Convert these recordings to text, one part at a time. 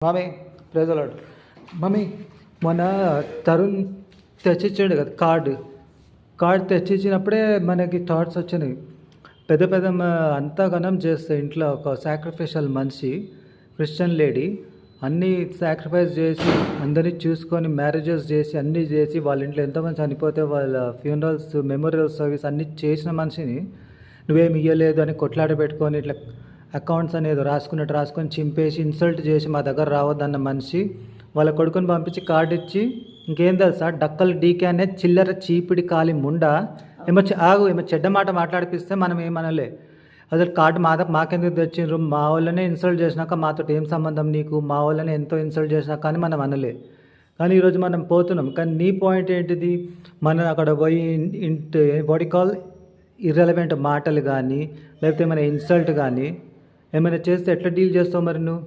Mummy praise అలాడ్ mummy మొన్న తరుణ్ తెచ్చిచ్చాడు కదా కార్డ్ తెచ్చిచ్చినప్పుడే మనకి థాట్స్ వచ్చినాయి. పెద్ద పెద్ద అంతా గణం చేస్తే ఇంట్లో ఒక సాక్రిఫిషియల్ మనిషి, క్రిస్టియన్ లేడీ, అన్నీ సాక్రిఫైస్ చేసి అందరినీ చూసుకొని మ్యారేజెస్ చేసి అన్నీ చేసి వాళ్ళ ఇంట్లో ఎంతమంది చనిపోతే వాళ్ళ ఫ్యూనరల్స్ మెమోరియల్ సర్వీస్ అన్నీ చేసిన మనిషిని నువ్వేమి ఇవ్వలేదు అని కొట్లాట పెట్టుకొని ఇట్లా అకౌంట్స్ అనేది రాసుకొని చింపేసి ఇన్సల్ట్ చేసి మా దగ్గర రావద్దన్న మనిషి వాళ్ళ కొడుకుని పంపించి కార్డు ఇచ్చి ఇంకేం తెలుసా డక్కల్ డీకే అనే చిల్లర చీపిడి కాలి ముండా ఏమో చెడ్డ మాట మాట్లాడిపిస్తే మనం ఏమనలే. అసలు కార్డు మాకెందుకు తెచ్చిండ్రు, మా వాళ్ళనే ఇన్సల్ట్ చేసినాక మాతో ఏం సంబంధం నీకు, మా వాళ్ళనే ఎంతో ఇన్సల్ట్ చేసినాక కానీ మనం అనలే. కానీ ఈరోజు మనం పోతున్నాం. కానీ నీ పాయింట్ ఏంటిది, మనం అక్కడ పోయి బాడీ కాల్ ఇర్రెలవెంట్ మాటలు కానీ లేకపోతే ఏమైనా ఇన్సల్ట్ కానీ ఏమైనా చేస్తే ఎట్లా డీల్ చేస్తావు మరి? నువ్వు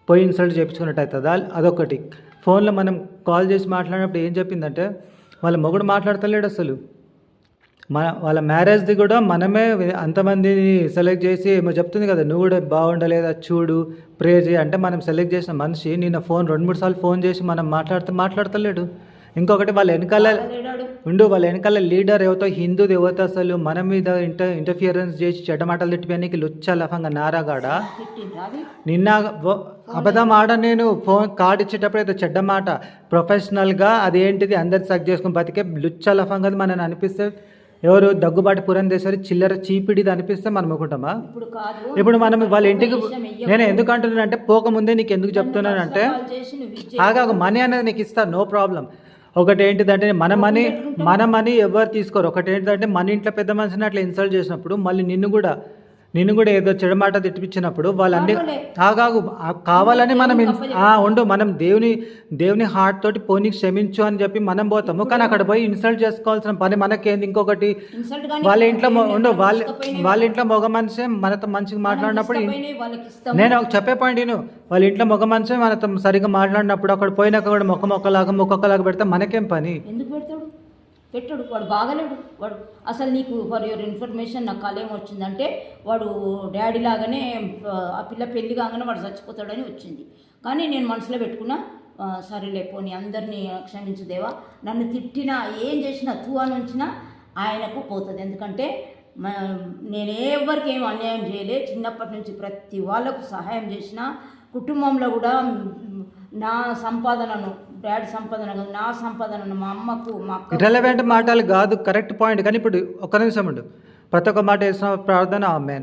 పోయి ఇన్సల్ట్ చేయించుకున్నట్టు అవుతుందా? అదొకటి. ఫోన్లో మనం కాల్ చేసి మాట్లాడినప్పుడు ఏం చెప్పిందంటే వాళ్ళ మొగుడు మాట్లాడతలేడు అసలు. వాళ్ళ మ్యారేజ్ది కూడా మనమే అంతమందిని సెలెక్ట్ చేసి ఏమో చెప్తుంది కదా, నువ్వు కూడా బాగుండలేదా చూడు ప్రే చేయి అంటే మనం సెలెక్ట్ చేసిన మనిషి నిన్న ఫోన్ 2-3 సార్లు ఫోన్ చేసి మనం మాట్లాడతలేడు. ఇంకొకటి వాళ్ళ వెనకాల లీడర్ ఎవరితో హిందూ దేవత అసలు మన మీద ఇంటర్ఫియరెన్స్ చేసి చెడ్డ మాటలు తిట్టిపోయానికి లుచ్చ లఫంగా నారాగాడ నిన్న అబద్ధం ఆడ. నేను ఫోన్ కార్డు ఇచ్చేటప్పుడు ఏదో చెడ్డ మాట ప్రొఫెషనల్గా అదేంటిది అందరు సక్ చేసుకుని బతికే లుచ్చ లఫంగా మనని అనిపిస్తే ఎవరు దగ్గుబాటి పురంధేశ్వరి చిల్లర చీపిడిది అనిపిస్తే మనం అనుకుంటామా? ఇప్పుడు మనం వాళ్ళ ఇంటికి నేను ఎందుకు అంటున్నానంటే పోకముందే నీకు ఎందుకు చెప్తున్నానంటే మనీ అనేది నీకు ఇస్తా, నో ప్రాబ్లం. ఒకటి ఏంటిదంటే మన మనీ ఎవరు తీసుకోరు. ఒకటి ఏంటంటే మన ఇంట్లో పెద్ద మనిషిని అట్లా ఇన్సల్ట్ చేసినప్పుడు మళ్ళీ నిన్ను కూడా ఏదో చెడమాట తిట్టిపించినప్పుడు వాళ్ళన్నీ కావాలని మనం మనం దేవుని హార్ట్ తోటి పోనీ క్షమించు అని చెప్పి మనం పోతాము. కానీ అక్కడ పోయి ఇన్సల్ట్ చేసుకోవాల్సిన పని మనకేంది? ఇంకొకటి వాళ్ళ ఇంట్లో మగ మనిషి మనతో మంచిగా మాట్లాడినప్పుడు నేను చెప్పే పాయింట్ వాళ్ళ ఇంట్లో మగ మనిషి మనతో సరిగ్గా మాట్లాడినప్పుడు అక్కడ పోయినాక కూడా మొక్కలాగా పెడితే మనకేం పని? ఎందుకు పెడతాడు? పెట్టాడు. వాడు బాగలేడు. వాడు అసలు నీకు ఫర్ యువర్ ఇన్ఫర్మేషన్ నాకు కాలేం వచ్చిందంటే వాడు డాడీ లాగానే ఆ పిల్ల పెళ్లి కాగానే వాడు చచ్చిపోతాడని వచ్చింది. కానీ నేను మనసులో పెట్టుకున్నా, సరేలే పోనీ అందరినీ క్షమించు దేవా, నన్ను తిట్టినా ఏం చేసినా అని ఉంచినా ఆయనకు పోతుంది. ఎందుకంటే నేను ఎవరికి ఏం అన్యాయం చేయలే. చిన్నప్పటి నుంచి ప్రతి వాళ్ళకు సహాయం చేసిన, కుటుంబంలో కూడా నా సంపాదనను డాడీ సంపాదన కాదు, నా సంపాదనను మా అమ్మకు మా అక్క ఇర్రెలవెంట్ మాటలు కాదు, కరెక్ట్ పాయింట్. కానీ ఇప్పుడు ఒక్క నిమిషం ఉండు, ప్రతి ఒక్క మాట వేసిన ప్రార్థన ఆమేన్.